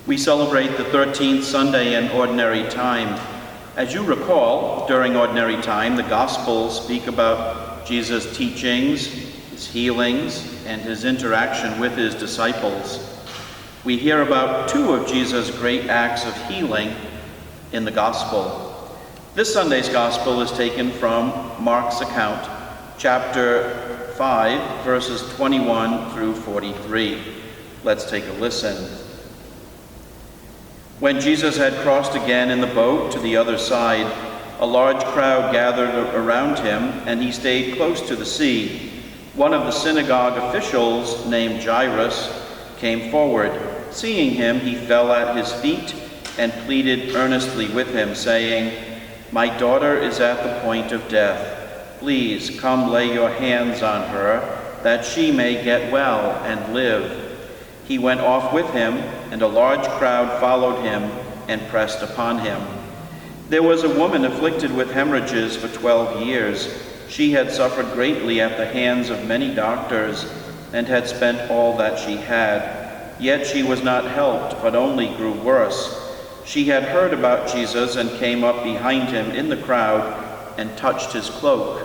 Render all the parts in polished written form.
We celebrate the 13th Sunday in Ordinary Time. As you recall, during Ordinary Time, the Gospels speak about Jesus' teachings, his healings, and his interaction with his disciples. We hear about two of Jesus' great acts of healing in the Gospel. This Sunday's Gospel is taken from Mark's account, chapter 5, verses 21 through 43. Let's take a listen. When Jesus had crossed again in the boat to the other side, a large crowd gathered around him, and he stayed close to the sea. One of the synagogue officials, named Jairus, came forward. Seeing him, he fell at his feet and pleaded earnestly with him, saying, "My daughter is at the point of death. Please come lay your hands on her, that she may get well and live." He went off with him, and a large crowd followed him and pressed upon him. There was a woman afflicted with hemorrhages for 12 years. She had suffered greatly at the hands of many doctors and had spent all that she had. Yet she was not helped, but only grew worse. She had heard about Jesus and came up behind him in the crowd and touched his cloak.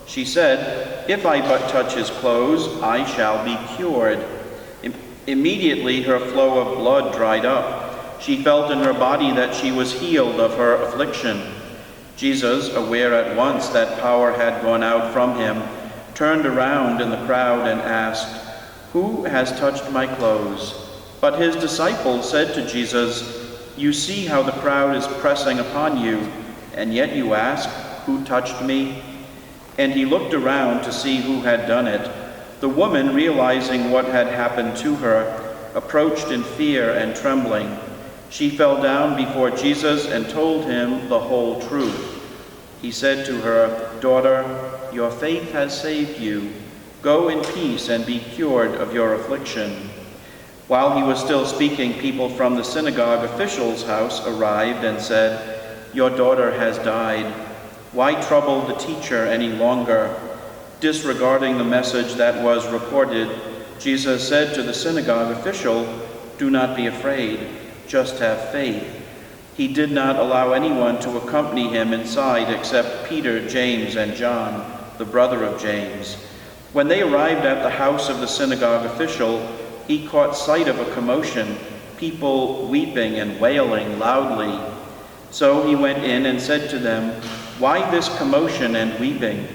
She said, "If I but touch his clothes, I shall be cured." Immediately her flow of blood dried up. She felt in her body that she was healed of her affliction. Jesus, aware at once that power had gone out from him, turned around in the crowd and asked, "Who has touched my clothes?" But his disciples said to Jesus, "You see how the crowd is pressing upon you, and yet you ask, 'Who touched me?'" And he looked around to see who had done it. The woman, realizing what had happened to her, approached in fear and trembling. She fell down before Jesus and told him the whole truth. He said to her, "Daughter, your faith has saved you. Go in peace and be cured of your affliction." While he was still speaking, people from the synagogue official's house arrived and said, "Your daughter has died. Why trouble the teacher any longer?" Disregarding the message that was reported, Jesus said to the synagogue official, "Do not be afraid, just have faith." He did not allow anyone to accompany him inside except Peter, James, and John, the brother of James. When they arrived at the house of the synagogue official, he caught sight of a commotion, people weeping and wailing loudly. So he went in and said to them, "Why this commotion and weeping?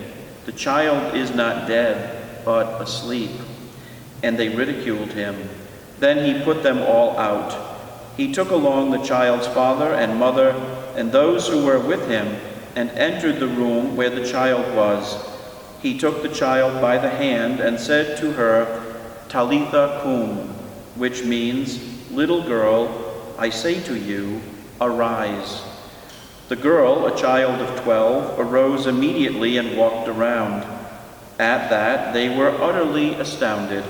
The child is not dead, but asleep." And they ridiculed him. Then he put them all out. He took along the child's father and mother and those who were with him and entered the room where the child was. He took the child by the hand and said to her, "Talitha cum," which means, "Little girl, I say to you, arise." The girl, a child of 12, arose immediately and walked around. At that, they were utterly astounded.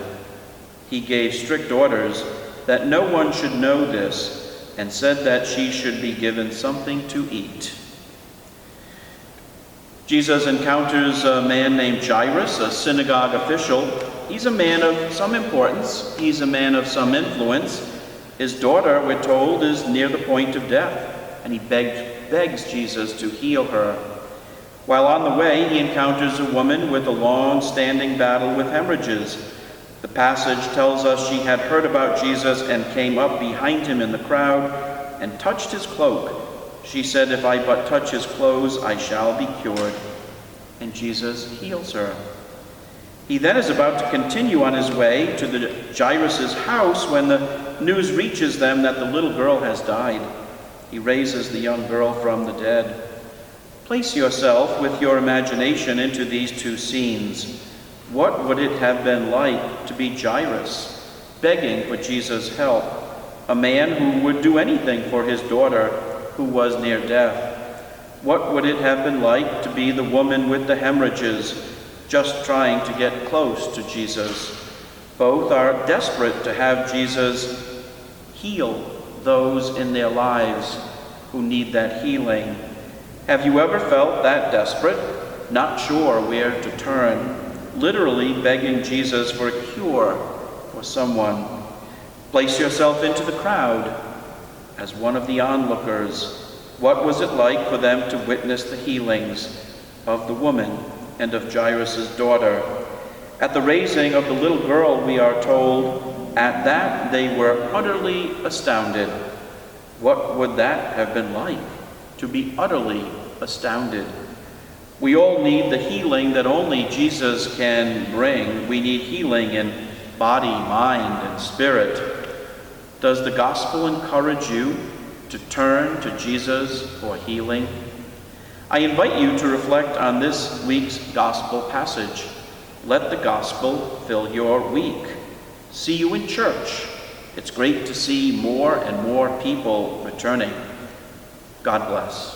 He gave strict orders that no one should know this, and said that she should be given something to eat. Jesus encounters a man named Jairus, a synagogue official. He's a man of some importance. He's a man of some influence. His daughter, we're told, is near the point of death, and he begs Jesus to heal her. While on the way, he encounters a woman with a long-standing battle with hemorrhages. The passage tells us she had heard about Jesus and came up behind him in the crowd and touched his cloak. She said, "If I but touch his clothes, I shall be cured." And Jesus heals her. He then is about to continue on his way to the Jairus' house when the news reaches them that the little girl has died. He raises the young girl from the dead. Place yourself with your imagination into these two scenes. What would it have been like to be Jairus, begging for Jesus' help, a man who would do anything for his daughter who was near death? What would it have been like to be the woman with the hemorrhages, just trying to get close to Jesus? Both are desperate to have Jesus heal those in their lives who need that healing. Have you ever felt that desperate, not sure where to turn, literally begging Jesus for a cure for someone? Place yourself into the crowd. as one of the onlookers, what was it like for them to witness the healings of the woman and of Jairus' daughter? At the raising of the little girl, we are told, at that they were utterly astounded. What would that have been like, to be utterly astounded? We all need the healing that only Jesus can bring. We need healing in body, mind, and spirit. Does the gospel encourage you to turn to Jesus for healing? I invite you to reflect on this week's gospel passage. Let the gospel fill your week. See you in church. It's great to see more and more people returning. God bless.